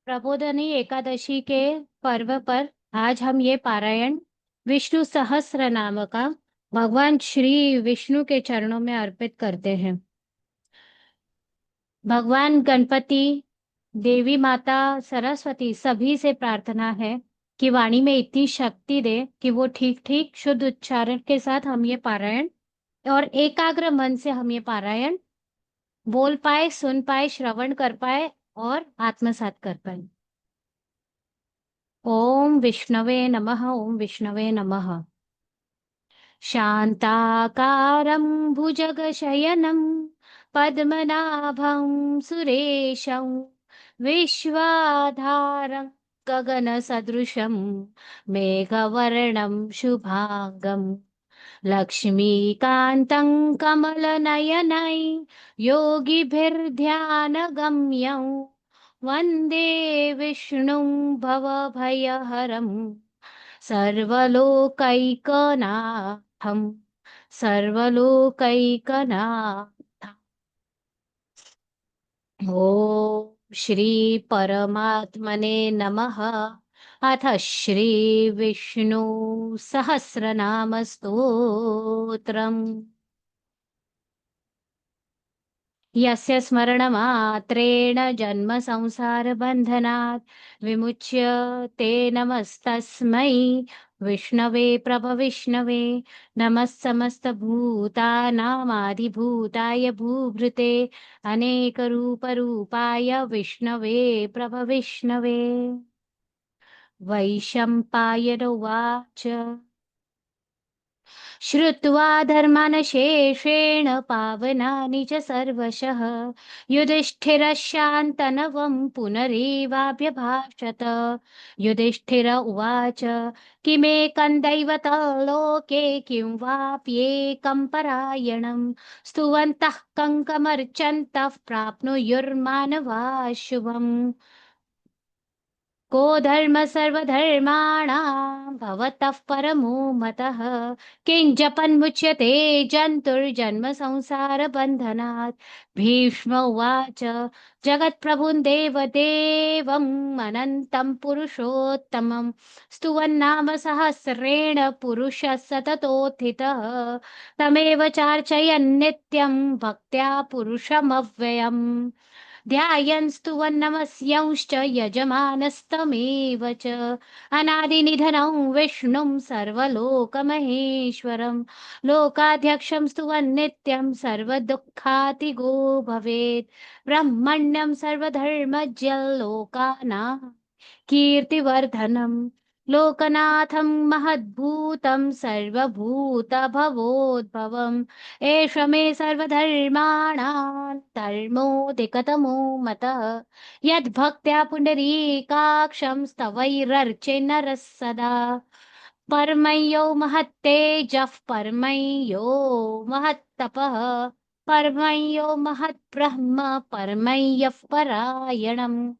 प्रबोधनी एकादशी के पर्व पर आज हम ये पारायण विष्णु सहस्त्र नाम का भगवान श्री विष्णु के चरणों में अर्पित करते हैं। भगवान गणपति, देवी माता सरस्वती सभी से प्रार्थना है कि वाणी में इतनी शक्ति दे कि वो ठीक ठीक शुद्ध उच्चारण के साथ हम ये पारायण और एकाग्र मन से हम ये पारायण बोल पाए, सुन पाए, श्रवण कर पाए और आत्मसात कर पाए। ओम विष्णवे नमः। ओम विष्णवे नमः। शान्ताकारं भुजगशयनं पद्मनाभं सुरेशं विश्वाधारं गगनसदृशं मेघवर्णं शुभांगं लक्ष्मीकान्तं कमलनयनै योगिभिर्ध्यानगम्यं वन्दे विष्णुं भवभयहरम् सर्वलोकैकनाथं सर्वलोकैकनाथम्। ॐ श्री परमात्मने नमः। अथ श्री विष्णु सहस्रनाम स्तोत्रम्। यस्य स्मरणमात्रेण जन्म संसारबन्धनात् विमुच्य ते नमस्तस्मै विष्णवे प्रभविष्णवे। नमः समस्तभूतानामादिभूताय भूभृते अनेकरूपरूपाय विष्णवे प्रभविष्णवे। वैशम्पायन उवाच श्रुत्वा धर्मानशेषेण पावनानि च सर्वशः युधिष्ठिरशान्तनवं पुनरेवाभ्यभाषत। युधिष्ठिर उवाच किमेकं दैवतलोके किं वाप्येकं परायणं स्तुवन्तः कङ्कमर्चन्तः प्राप्नुयुर्मानवाः शुभम्। को धर्म सर्वधर्माणां भवतः परमो मतः किं जपन्मुच्यते जन्तुर्जन्म संसारबन्धनात्। भीष्म उवाच जगत्प्रभुं देवदेवम् अनन्तं पुरुषोत्तमं स्तुवन्नाम सहस्रेण पुरुषः सततोत्थितः तमेव चार्चयन् नित्यं भक्त्या पुरुषमव्ययम्। ध्यायन् स्तुवन्नमस्यांश्च यजमानस्तमेव च अनादिनिधनं विष्णुं सर्वलोकमहेश्वरं लोकाध्यक्षं स्तुवन्नित्यं सर्वदुःखातिगो भवेत्। ब्रह्मण्यं सर्वधर्मज्ञ लोकानां कीर्तिवर्धनम् लोकनाथं महद्भूतं सर्वभूतभवोद्भवम् एष मे सर्वधर्माणां धर्मोऽधिकतमो मतः यद्भक्त्या पुण्डरीकाक्षं स्तवैरर्चे नरः सदा। परमयो महत्तेजः परमयो महत्तपः परमयो महद्ब्रह्म परमयः परायणम्।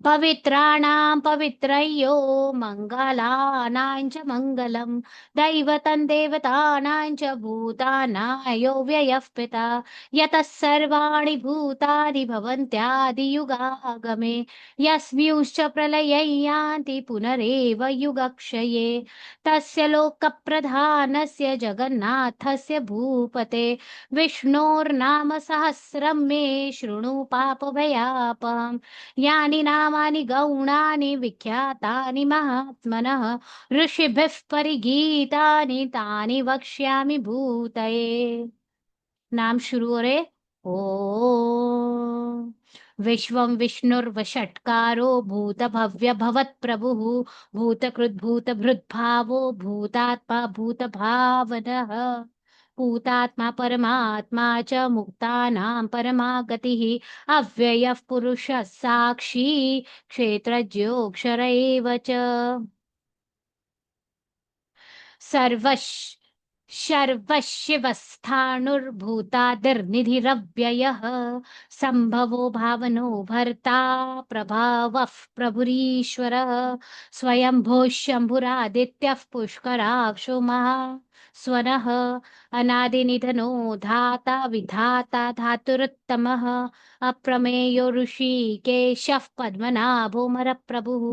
पवित्राणां पवित्रयो मङ्गलानां च मङ्गलं दैवतं देवतानां च भूतानां यो व्ययः पिता यतः सर्वाणि भूतानि भवन्त्यादियुगागमे यस्मिंश्च प्रलये यान्ति पुनरेव युगक्षये तस्य लोकप्रधानस्य जगन्नाथस्य भूपते विष्णोर्नाम सहस्रं मे शृणु पापभयापहम्। यानि नामानि गौणानि विख्यातानि महात्मनः ऋषिभिः परिगीतानि तानि वक्ष्यामि भूतये। नाम शुरू हो रे। ओ विश्वं विष्णुर्वषट्कारो भूतभव्य भवत्प्रभुः भूतकृद्भूतभृद्भावो भूतात्मा भूतभावनः भूतात्मा परमात्मा च मुक्तानां परमा गतिः अव्ययः पुरुषः साक्षी क्षेत्रज्ञोऽक्षर एव च सर्वश शर्वशिवस्थाणुर्भूतादिर्निधिरव्ययः सम्भवो भावनो भर्ता प्रभावः प्रभुरीश्वरः स्वयंभू शम्भुरादित्यः पुष्कराक्षो महाः स्वनः अनादिनिधनो धाता विधाता धातुरुत्तमः अप्रमेयो ऋषिकेशः पद्मनाभोमरप्रभुः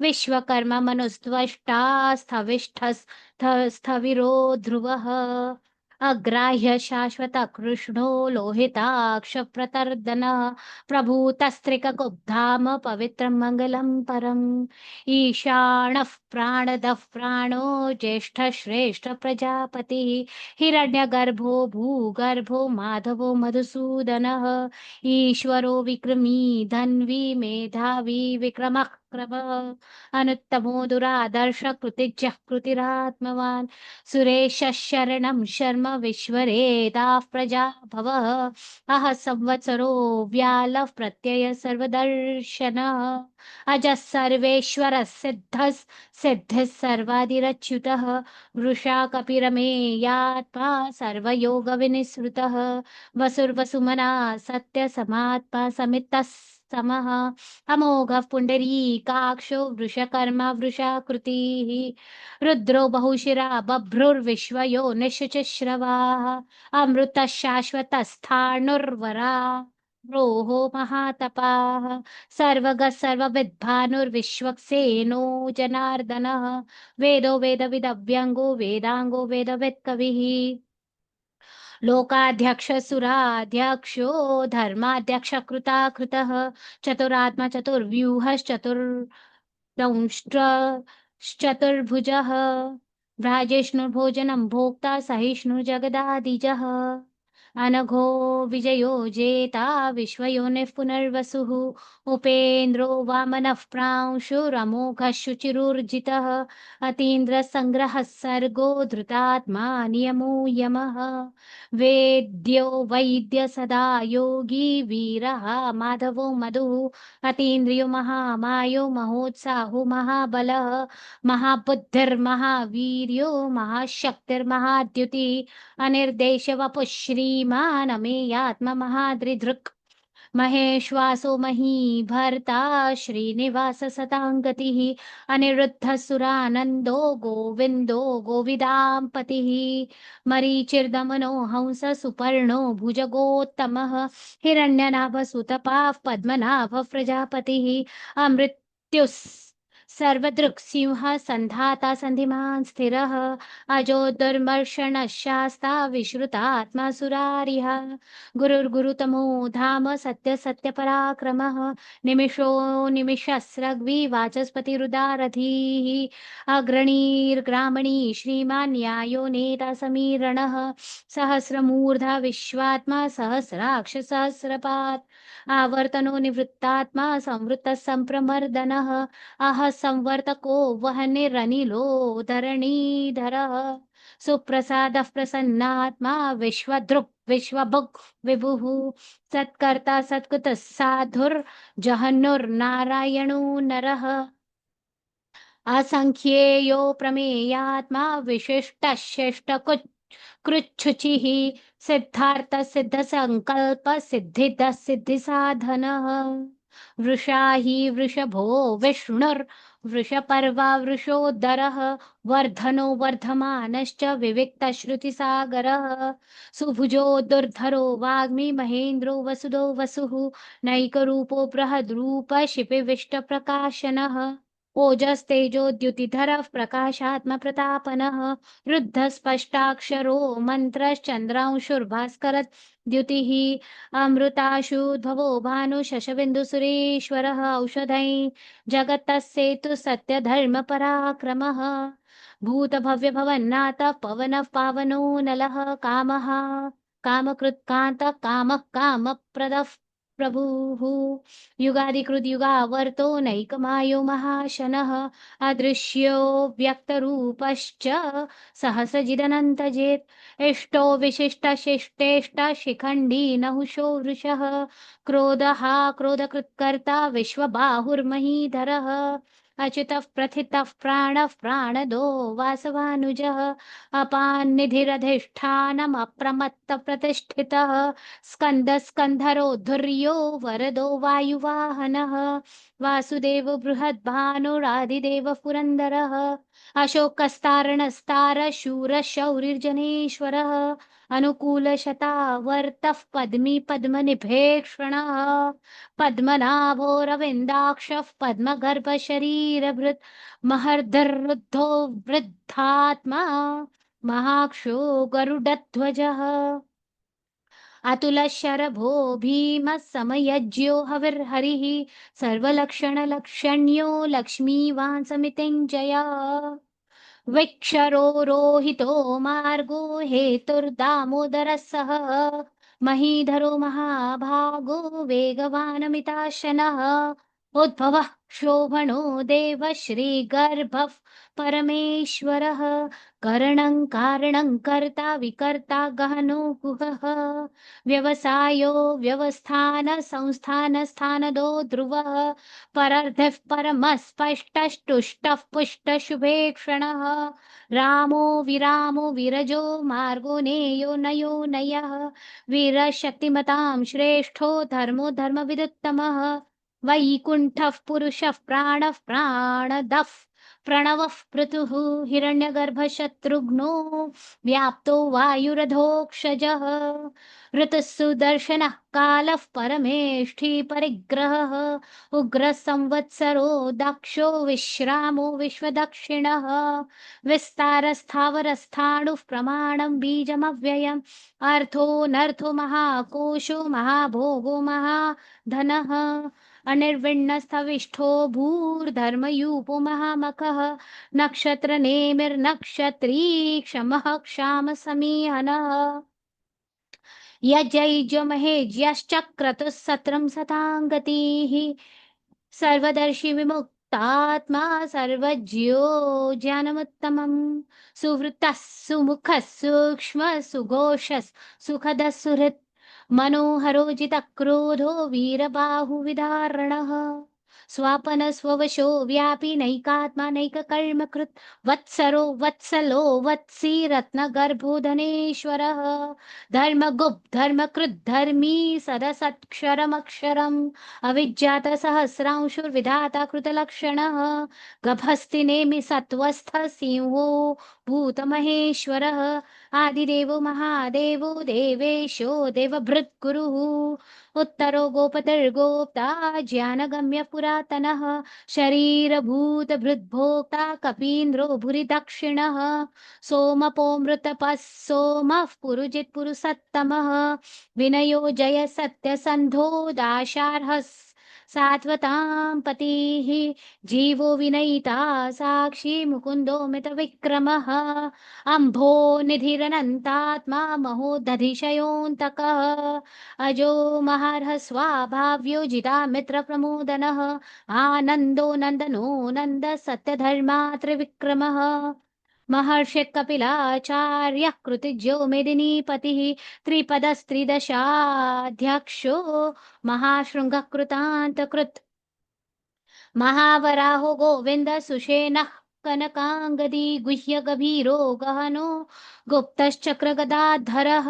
विश्वकर्मा मनुस्त्वष्टा स्थविरो ध्रुवः अग्राह्य शाश्वत कृष्णो लोहिताक्ष प्रतर्दनः प्रभूतस्त्रिककुब्धाम पवित्रं मङ्गलं परम् ईशानः प्राणदः प्राणो ज्येष्ठ श्रेष्ठ प्रजापतिः हिरण्यगर्भो भूगर्भो माधवो मधुसूदनः ईश्वरो विक्रमी धन्वी मेधावी विक्रमः क्रमः अनुत्तमो दुरादर्श कृतिज्ञः कृतिरात्मवान् सुरेशः शरणं शर्म विश्वरेदाः प्रजा भवः अह संवत्सरो व्यालः प्रत्यय सर्वदर्शनः अजः सर्वेश्वरः सिद्धिः सर्वादिरच्युतः वृषा कपिरमेयात्मा सर्वयोगविनिसृतः वसुर्वसुमना सत्यसमात्मा समितः समः अमोघः पुण्डरीकाक्षो वृषकर्मा वृषाकृतिः रुद्रो बहुशिरा बभ्रुर्विश्वयो निश्चश्रवाः अमृतः शाश्वतस्थाणुर्वरा रोहो महातपाः सर्वगः सर्वविद्भानुर्विश्वक्सेनो जनार्दनः वेदो वेदविदव्यङ्गो वेदाङ्गो वेदवित्कविः लोकाध्यक्षसुराध्यक्षो धर्माध्यक्षकृताकृतः चतुरात्मा चतुर्व्यूहश्चतुर्दंष्ट्रश्चतुर्भुजः भ्राजिष्णुर्भोजनं भोक्ता सहिष्णुर्जगदादिजः अनघो विजयो जेता विश्वयोनिः पुनर्वसुः उपेन्द्रो वामनः प्रांशुरमोघः शुचिरुर्जितः अतीन्द्रसङ्ग्रहः सर्गो धृतात्मा नियमो यमः वेद्यो वैद्य सदा योगी वीरः माधवो मधुः अतीन्द्रियो महामायो महोत्साहो महाबलः महाबुद्धिर्महावीर्यो महाशक्तिर्महाद्युतिः अनिर्देशवपुः श्रीमान् अमेयात्मा महादृधृक् महेश्वासो महीभर्ता श्रीनिवास सताङ्गतिः अनिरुद्धसुरानन्दो गोविन्दो गोविदां पतिः मरीचिर्दमनो हंस सुपर्णो भुजगोत्तमः हिरण्यनाभसुतपाः पद्मनाभः प्रजापतिः अमृत्युः सर्वदृक्सिंह सन्धाता सन्धिमान् स्थिरः अजो दुर्मर्षणः शास्ता विश्रुतात्मा सुरारिः गुरुर्गुरुतमो धाम सत्य सत्यपराक्रमः निमिषो निमिषस्रग्वी वाचस्पतिरुदारधीः अग्रणीर्ग्रामणी श्रीमान् न्यायो नेता समीरणः सहस्रमूर्धा विश्वात्मा सहस्राक्ष सहस्रपात् आवर्तनो निवृत्तात्मा संवृत्तः सम्प्रमर्दनः अह संवर्तको वह्निरनिलो धरणीधरः सुप्रसादः प्रसन्नात्मा विश्वदृक् विश्वभुक् विभुः सत्कर्ता सत्कृतः साधुर्जहन्नुर्नारायणो नरः असंख्येयो प्रमेयात्मा विशिष्टः शिष्टकृत् कृच्छुचिः सिद्धार्थ सिद्ध संकल्प सिद्धिद सिद्धि साधनः वृषा हि वृषभो विष्णुर्वृषपर्वा वृषोदरः वर्धनो वर्धमानश्च विविक्तश्रुतिसागरः सुभुजो दुर्धरो वाग्मी महेन्द्रो वसुदो वसुः नैकरूपो बृहद्रूप शिपिविष्टप्रकाशनः ओजस्तेजोद्युतिधरः प्रकाशात्म प्रतापनः रुद्धः स्पष्टाक्षरो मन्त्रश्चन्द्रांशुर्भास्कर द्युतिः अमृताशुद्भवो भानुशशबिन्दुसुरेश्वरः औषधै जगतः सेतु सत्यधर्मपराक्रमः भूतभव्यभवन्नाथः पवनः पावनो नलः कामः कामकृत्कान्तः कामः कामप्रदः प्रभुः युगादिकृत युगावर्तो नैकमायो महाशनः अदृश्यो व्यक्तरूपश्च सहस्रजिदनन्तजेत् इष्टो विशिष्टशिष्टेष्ट शिखण्डी नहुषो वृषः क्रोधः क्रोधकृत्कर्ता विश्वबाहुर्महीधरः अच्युतः प्रथितः प्राणः प्राणदो वासवानुजः अपान्निधिरधिष्ठानम् अप्रमत्तप्रतिष्ठितः स्कन्दः स्कन्धरो धुर्यो वरदो वायुवाहनः वासुदेव बृहद्भानुरादिदेवः पुरन्दरः अशोकस्तारणस्तार शूरः शौरिर्जनेश्वरः अनुकूलशतावर्तः पद्मी पद्मनिभेक्षणः पद्मनाभोरविन्दाक्षः पद्मगर्भशरीरभृत् महर्दरुद्धो वृद्धात्मा महाक्षो गरुडध्वजः अतुलशरभो भीमः समयज्ञो हविर्हरिः सर्वलक्षणलक्षण्यो लक्ष्मीवान् समितिञ्जयः विक्षरो रोहितो मार्गो हेतुर्दामोदरः सः महीधरो महाभागो वेगवानमिताशनः उद्भवः क्षोभणो देव श्रीगर्भः परमेश्वरः करणं कारणं कर्ता विकर्ता गहनो गुहः व्यवसायो व्यवस्थान संस्थान स्थानदो ध्रुवः परर्धिः परमः स्पष्टस्तुष्टः पुष्टशुभेक्षणः रामो विरामो विरजो मार्गो नेयो नयो नयः वीरशक्तिमतां श्रेष्ठो धर्मो धर्मविदुत्तमः वैकुण्ठः पुरुषः प्राणः प्राणदः प्रणवः पृथुः हिरण्यगर्भशत्रुघ्नो व्याप्तो वायुरधोक्षजः ऋतुः सुदर्शनः कालः परमेष्ठी परिग्रहः उग्रः संवत्सरो दक्षो विश्रामो विश्वदक्षिणः विस्तारस्थावरस्थाणुः प्रमाणं बीजमव्ययम् अर्थो महाकोशो महाभोगो महाधनः अनिर्विण्णस्थविष्ठो भूर्धर्मयूपो महामखः नक्षत्रनेमिर्नक्षत्री क्षमः क्षामसमीहनः यजैजमहेज्यश्चक्रतुः सत्रं सतां गतिः सर्वदर्शी विमुक्तात्मा सर्वज्ञो ज्ञानमुत्तमम् सुहृतः सुमुखः सूक्ष्म सुघोषः सुखदः सुहृत् मनोहरोजितक्रोधो वीरबाहुविदारणः स्वापन स्ववशो व्यापी नैकात्मा नैककर्मकृत् वत्सरो वत्सलो वत्सी रत्नगर्भो धनेश्वरः धर्मगुप्त धर्मकृत् धर्मी सदसत्क्षरमक्षरम् अविज्ञात सहस्रांशुर्विधाता कृतलक्षणः गभस्ति नेमि सत्वस्थ सिंहो भूतमहेश्वरः आदिदेवो महादेवो देवेशो देवभृत्कुरुः उत्तरो गोपतिर्गोप्ता ज्ञानगम्य पुरातनः शरीरभूतभृद्भोक्ता कपीन्द्रो भुरि दक्षिणः सोमपोमृतपः सोमः पुरुजित् पुरुषत्तमः विनयो जय सत्यसन्धो दाशार्हः सात्वतां पतिः जीवो विनयिता साक्षी मुकुन्दो मितविक्रमः अम्भो निधिरनन्तात्मा महोदधिशयोऽन्तकः अजो महार्ह स्वाभाव्यो जिता मित्रप्रमोदनः आनन्दो नन्दनो नन्द सत्यधर्मा त्रिविक्रमः महर्षि कपिलाचार्यः कृतिज्यो मेदिनीपतिः त्रिपदस्त्रिदशाध्यक्षो महाशृङ्गः कृतान्तकृत् महावराहो गोविन्द सुषेणः कनकाङ्गदी गुह्य गभीरो गहनो गुप्तश्चक्रगदाधरः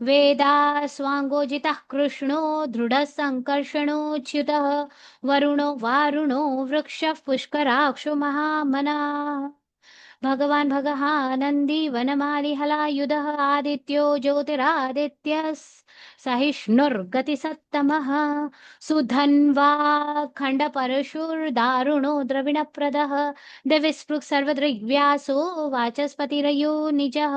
वेदास्वाङ्गोजितः कृष्णो दृढः सङ्कर्षणोच्युतः वरुणो वारुणो वृक्षः पुष्कराक्षो महामनाः भगवान् भगहानन्दी वनमाली हलायुधः आदित्यो ज्योतिरादित्यः सहिष्णुर्गतिसत्तमः सुधन्वा खण्डपरशुर्दारुणो द्रविणप्रदः दिविस्पृक् सर्वदृग्व्यासो वाचस्पतिरयो निजः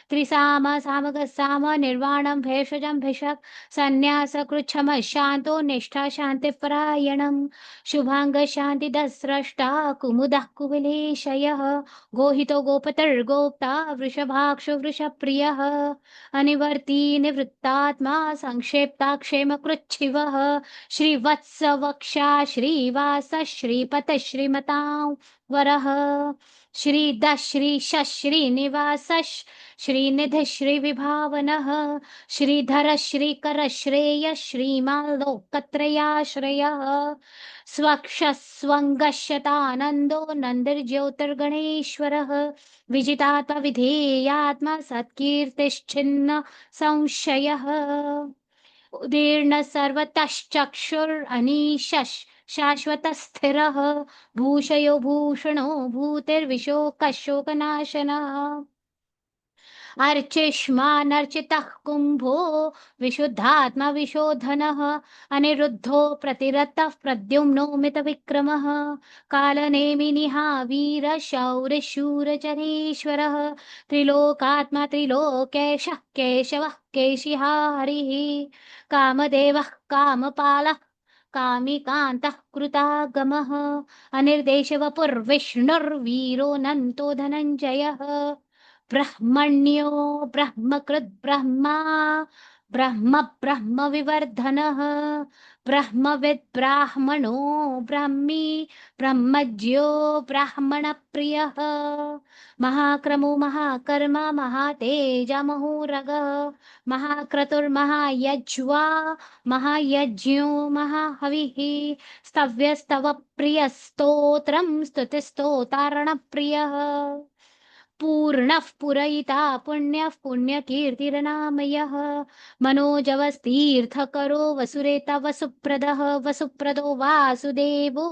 त्रिसाम सामगः साम निर्वाणं भेषजं भिषक् सन्न्यासकृच्छमः शान्तो निष्ठा शान्तिपरायणम् शुभाङ्गशान्तिदः स्रष्टा कुमुदः कुविलेशयः गोहितो गोपतिर्गोप्ता वृषभाक्षो वृषप्रियः अनिवर्ती निवृत्तात्मा संक्षेप्ता क्षेमकृच्छिवः श्रीवत्सवक्षा श्रीवास श्रीपत श्रीमतां वरः श्रीदः श्रीशः श्रीनिवासः श्रीनिधिः श्रीविभावनः श्रीधरः श्रीकरः श्रेयः श्रीमान् लोकत्रयाश्रयः स्वक्षः स्वङ्गः शतानन्दो नन्दिर्ज्योतिर्गणेश्वरः विजितात्मा विधेयात्मा सत्कीर्तिश्छिन्न संशयः उदीर्ण सर्वतश्चक्षुरनीशः शाश्वतस्थिरः भूषयो भूषणो भूतिर्विशोकशोकनाशनः अर्चिष्मानर्चितः कुम्भो विशुद्धात्मा विशोधनः अनिरुद्धो प्रतिरतः प्रद्युम्नो मितविक्रमः कालनेमिनिहा वीरशौरिशूरचरीश्वरः त्रिलोकात्मा त्रिलोकेशः केशवः केशिहा हरिः कामदेवः कामपालः कामिकान्तः कृतागमः अनिर्देशवपुर्विष्णुर्वीरोऽनन्तो धनञ्जयः ब्रह्मण्यो ब्रह्मकृद् ब्रह्मा ब्रह्म ब्रह्म विवर्धनः ब्रह्मविद् ब्राह्मणो ब्राह्मी ब्रह्मज्यो ब्राह्मणप्रियः महाक्रमो महाकर्मा महातेजमहोरगः महाक्रतुर्महायज्वा महायज्ञो महाहविः स्तव्यस्तव प्रियस्तोत्रं स्तुतिस्तोतारणप्रियः पूर्णः पुरयिता पुण्यः पुण्यकीर्तिरनामयः मनोजवस्तीर्थकरो वसुरेता वसुप्रदः वसुप्रदो वासुदेवो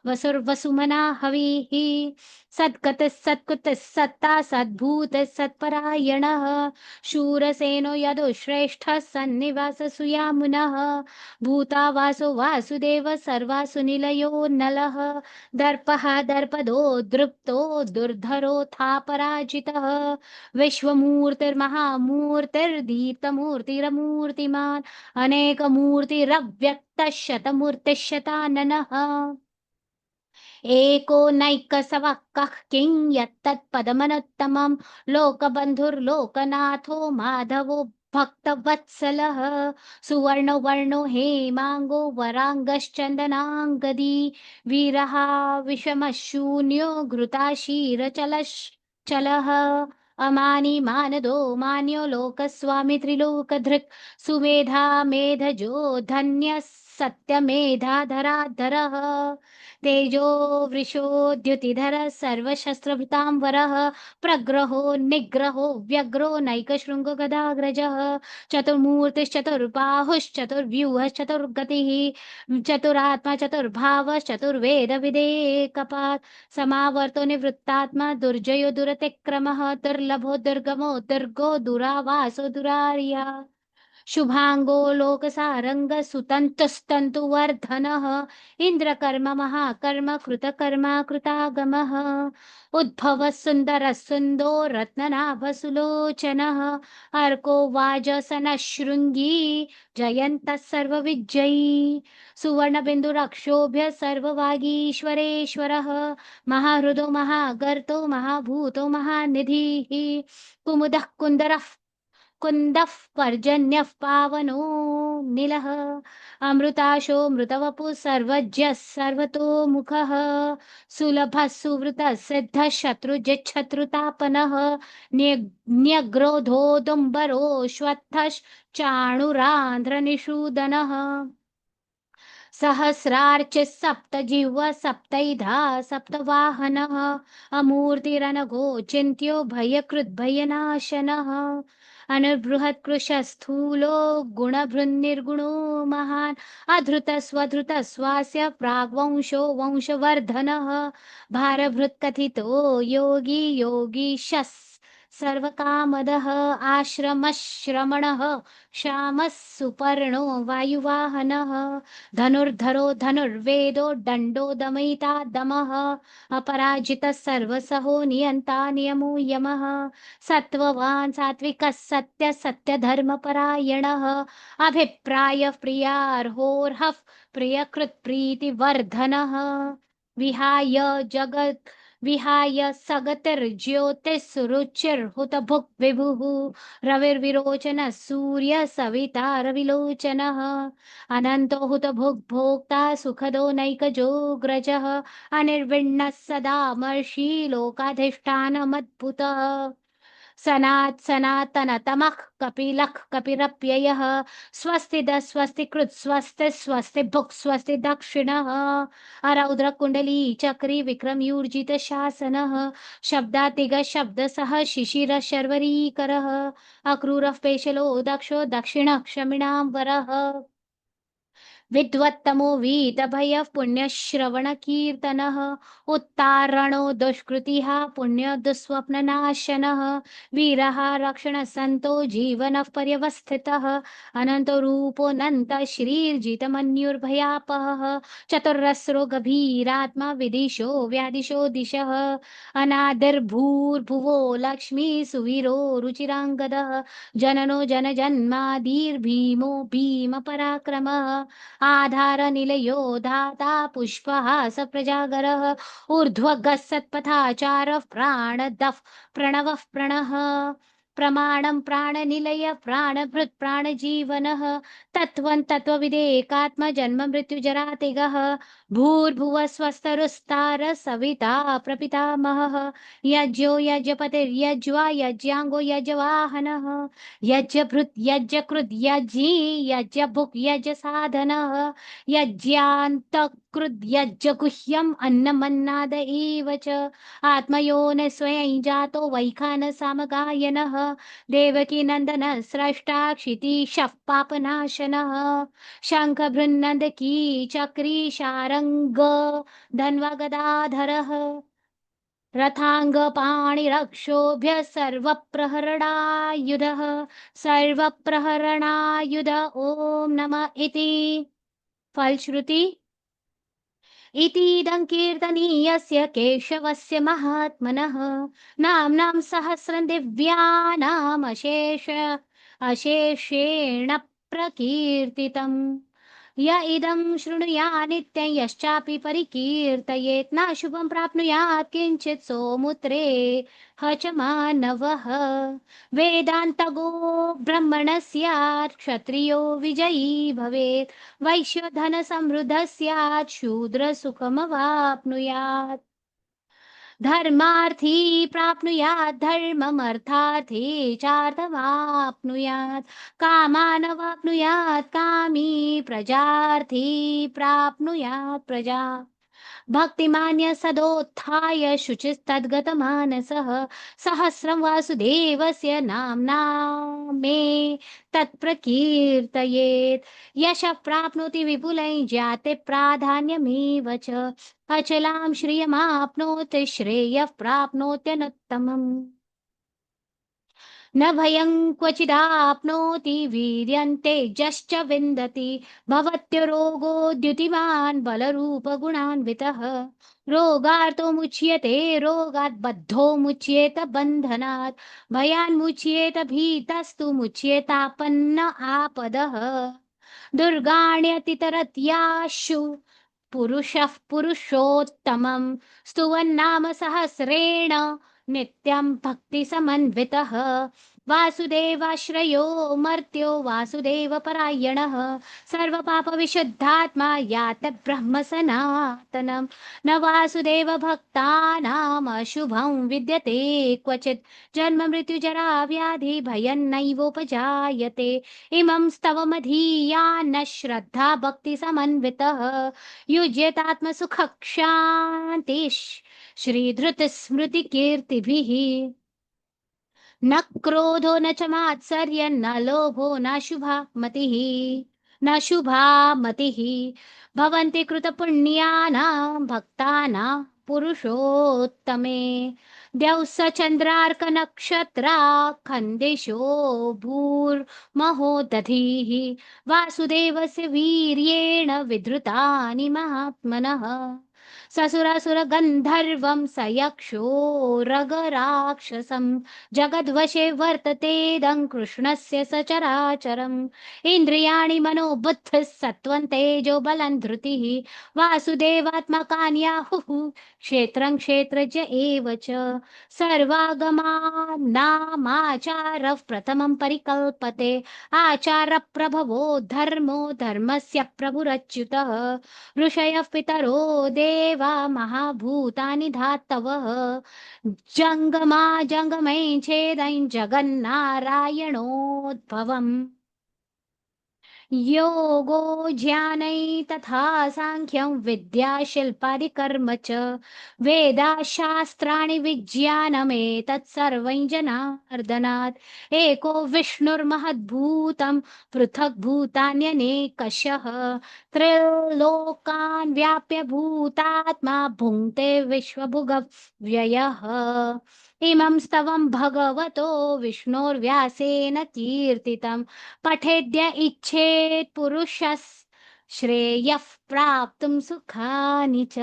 वसुर्वसुमना हविः सद्गतिः सत्कृतिः सत्ता सद्भूतिः सत्परायणः शूरसेनो यदुश्रेष्ठः सन्निवास सुयामुनः भूतावासो वासुदेव सर्वासु निलयो नलः दर्पः दर्पदो दृप्तो दुर्धरोऽथा पराजितः विश्वमूर्तिर्महामूर्तिर्दीप्तमूर्तिरमूर्तिमान् अनेकमूर्तिरव्यक्तः शतमूर्तिः शताननः एको नैकसवः कः किं यत्तत्पदमनुत्तमं लोकबन्धुर्लोकनाथो माधवो भक्तवत्सलः सुवर्णवर्णो हेमाङ्गो वराङ्गश्चन्दनाङ्गदी वीरः विषमशून्यो घृताशीरचलः अमानी मानदो मान्यो लोकस्वामी त्रिलोकधृक् सुमेधा मेधजो धन्यः सत्यमेधाधराधरः तेजो वृषोद्युतिधर सर्वशस्त्रभृतां वरः प्रग्रहो निग्रहो व्यग्रो नैकशृङ्गो गदाग्रजः चतुर्मूर्तिश्चतुर्बाहुश्चतुर्व्यूहश्चतुर्गतिः चतुरात्मा चतुर्भावश्चतुर्वेदविदेकपात् समावर्तो निवृत्तात्मा दुर्जयो दुरतिक्रमः दुर्लभो दुर्गमो दुर्गो दुरावासो दुरार्यः शुभांगो लोकसारंग सुतंतुस्तंतुवर्धनः इंद्रकर्म महाकर्म कृतकर्मा कृतागमः उद्भवः सुंदरः सुंदो रत्ननाभ सुलोचनः अर्को वाजसनः शृंगी जयन्तः सर्वविजयी सुवर्णबिन्दुरक्षोभ्य सर्ववागीश्वरेश्वरः महाहृदो महागर्तो महाभूतो महानिधिः कुमुदः कुन्दरः कुन्दः पर्जन्यः पावनो नीलः अमृताशो मृतवपुः सर्वज्ञः सर्वतोमुखः सुलभः सुवृतः सिद्धः शत्रुजिच्छत्रुतापनः न्यग्रोधोदुम्बरो चाणुरान्ध्रनिषूदनः सहस्रार्चिः सप्तजिह्वा सप्तैधा सप्तवाहनः अमूर्तिरनघो चिन्त्यो भयकृद्भयनाशनः अनिर्बृहत्कृशस्थूलो गुणभृन्निर्गुणो महान् अधृतस्वधृतस्वास्य प्राग्वंशो वंशवर्धनः भारभृत्कथितो योगी योगीशः सर्वकामदः आश्रमश्रमणः श्यामः सुपर्णो वायुवाहनः धनुर्धरो धनुर्वेदो दण्डो दमयिता दमः अपराजितः सर्वसहो नियन्ता नियमो यमः सत्त्ववान् सात्विकः सत्य सत्यधर्मपरायणः अभिप्रायः प्रियार्होर्हः प्रियकृत्प्रीतिवर्धनः विहाय जगत् विहाय सगतिर्ज्योतिषुरुचिर्हुतभुक् विभुः रविर्विरोचनः सूर्य सविता रविलोचनः अनन्तो हुतभुक् भोक्ता सुखदो नैकजोऽग्रजः अनिर्विण्णः सदा मर्षि लोकाधिष्ठानमद्भुतः सनातनतमः कपिलः कपिरप्ययः स्वस्ति स्वस्ति कृत् स्वस्ति स्वस्ति भुक् स्वस्ति दक्षिणः अरौद्रकुण्डली चक्री विक्रमयूर्जित शासनः शब्दातिग शब्दसः शिशिरः शर्वरीकरः अक्रूरः पेशलो दक्षो दक्षिणः क्षमिणां वरः विद्वत्तमो वीतभयः पुण्यश्रवणकीर्तनः उत्तारणो दुष्कृतिः पुण्यदुःस्वप्ननाशनः वीरः रक्षणसन्तो जीवनः पर्यवस्थितः अनन्तो रूपोऽनन्तः श्रीर्जितमन्युर्भयापहः चतुर्रस्रो गभीरात्मा विदिशो व्यादिशो दिशः अनादिर्भूर्भुवो लक्ष्मी सुवीरो रुचिराङ्गदः जननो जनजन्मादिर्भीमो भीमपराक्रमः आधारनिलयो धाता पुष्पः स प्रजागरः ऊर्ध्वगः सत्पथाचारः प्राणदः प्रणवः प्रणः प्रमाणं प्राणनिलय प्राणभृत् प्राणजीवनः तत्त्वं तत्त्वविदेकात्म जन्म मृत्युजरातिगः भूर्भुवः स्वस्तरुस्तार सविता प्रपितामहः यज्ञो यज्ञपतिर्यज्वा यज्ञाङ्गो यज्ञवाहनः यज्ञभृत् यज्ञकृत् यज्ञी यज्ञभुक् यज्ञसाधनः यज्ञान्तकृत् यज्ञगुह्यम् अन्नमन्नाद एव च आत्मयोनिः स्वयं जातो वैखानसामगायनः देवकीनन्दनः स्रष्टा क्षितीशः पापनाशनः शङ्खभृन्नन्दकी चक्री शारङ्ग धन्वगदाधरः रथाङ्गपाणिरक्षोभ्य सर्वप्रहरणायुधः सर्वप्रहरणायुध ॐ नमः इति फलश्रुति इतीदं कीर्तनीयस्य केशवस्य महात्मनः नाम्नां सहस्रं दिव्यानाम् अशेषेण प्रकीर्तितम् य इदं शृणुया नित्यं यश्चापि परिकीर्तयेत् न शुभं प्राप्नुयात् किञ्चित् सोमुत्रे ह च मानवः वेदान्तगो ब्रह्मणः स्यात् क्षत्रियो विजयी भवेत् वैश्यो धनसमृद्धः स्यात् शूद्र सुखमवाप्नुयात् धर्मार्थी प्राप्नुयात् धर्ममर्थार्थी चार्थमाप्नुयात् कामानवाप्नुयात् कामी प्रजार्थी प्राप्नुयात् प्रजा भक्तिमान्य सदोत्थाय शुचिस्तद्गतमानसः सहस्रं वासुदेवस्य नाम्ना मे तत्प्रकीर्तयेत् यशः प्राप्नोति विपुलं जाते प्राधान्यमेव च अचलां श्रियमाप्नोति श्रेयः प्राप्नोत्यनुत्तमम् न भयं क्वचिदाप्नोति वीर्यं तेजश्च विन्दति भवत्योरोगो द्युतिमान् बलरूपगुणान्वितः रोगार्तो मुच्यते रोगात् बद्धो मुच्येत बन्धनात् भयान् मुच्येत भीतस्तु मुच्येतापन्न आपदः दुर्गाण्यतितरत्याशु पुरुषः पुरुषोत्तमं स्तुवन्नाम सहस्रेण नित्यं भक्तिसमन्वितः वासुदेवाश्रयो मर्त्यो वासुदेवपरायणः सर्वपापविशुद्धात्मा याति ब्रह्म सनातनं न वासुदेवभक्तानाम् अशुभं विद्यते क्वचित् जन्म मृत्युजरा व्याधि भयं नैवोपजायते इमं स्तवमधीयान्न श्रद्धा भक्तिसमन्वितः युज्यतात्मसुखक्षान्तिः श्रीधृतस्मृतिकीर्तिभिः न क्रोधो न च मात्सर्य न लोभो न शुभा मतिः न शुभा मतिः भवन्ति कृतपुण्यानां भक्तानां पुरुषोत्तमे द्यौः चन्द्रार्कनक्षत्रा खन्दिशो भूर्महोदधिः वासुदेवस्य वीर्येण विधृतानि महात्मनः ससुरासुर गन्धर्वं स यक्षो रगराक्षसं जगद्वशे वर्ततेदं कृष्णस्य सचराचरम् इन्द्रियाणि मनोबुद्धिः सत्त्वं तेजो बलं धृतिः वासुदेवात्मकान्याहुः क्षेत्रं क्षेत्रज्ञ एव च सर्वागमानामाचारः प्रथमं परिकल्पते आचारप्रभवो धर्मो धर्मस्य प्रभुरच्युतः ऋषयः पितरो देवा महाभूतानि धातवः जङ्गमा जङ्गमै छेदं जगन्नारायणोद्भवम् योगो ज्ञानै तथा साङ्ख्यं विद्या शिल्पादिकर्म च वेदाशास्त्राणि विज्ञानमेतत् सर्वं जनार्दनात् एको विष्णुर्महद्भूतं पृथक् भूतान्यनेकशः त्रैलोकान् व्याप्य भूतात्मा भुङ्क्ते विश्वभुगव्ययः इमं स्तवं भगवतो विष्णोर्व्यासेन कीर्तितम् पठेद्य इच्छेत् पुरुषः श्रेयः प्राप्तुं सुखानि च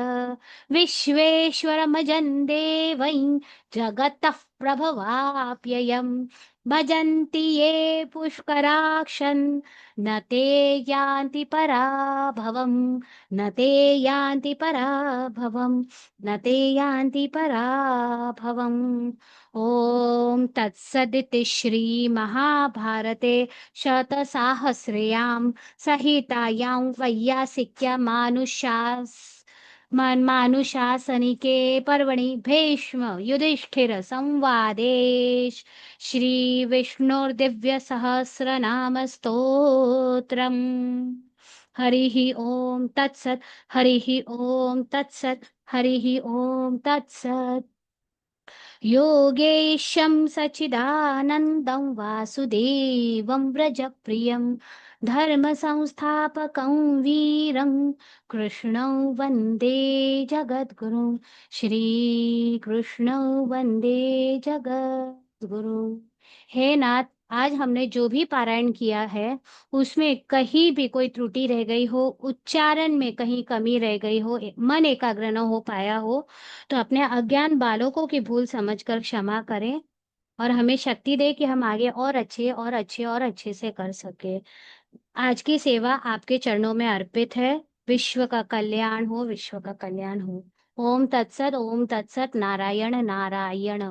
विश्वेश्वरमजं देवं जगतः प्रभवाप्ययम् भजन्ति ये पुष्कराक्षन् न ते यान्ति पराभवम् न ते यान्ति पराभवम् न ते यान्ति पराभवम् ॐ तत्सदिति श्रीमहाभारते शतसाहस्र्यां संहितायां वैयासिक्य मानुषासनिके पर्वणि भीष्म युधिष्ठिर संवादे श्रीविष्णोर्दिव्यसहस्रनाम स्तोत्रम् हरिः ॐ तत्सत् हरिः ॐ तत्सत् हरिः ॐ तत्सत् योगेशं सच्चिदानन्दं वासुदेवं व्रजप्रियं धर्मसंस्थापकं वीरं कृष्णं वन्दे जगद्गुरुं श्रीकृष्णं वन्दे जगद्गुरुं। हे नाथ, आज हमने जो भी पारायण किया है उसमें कहीं भी कोई त्रुटि रह गई हो, उच्चारण में कहीं कमी रह गई हो, मन एकाग्र न हो पाया हो तो अपने अज्ञान बालकों की भूल समझकर क्षमा करें और हमें शक्ति दे कि हम आगे और अच्छे और अच्छे और अच्छे से कर सके। आज की सेवा आपके चरणों में अर्पित है। विश्व का कल्याण हो, विश्व का कल्याण हो। ओम तत्सत नारायण नारायण।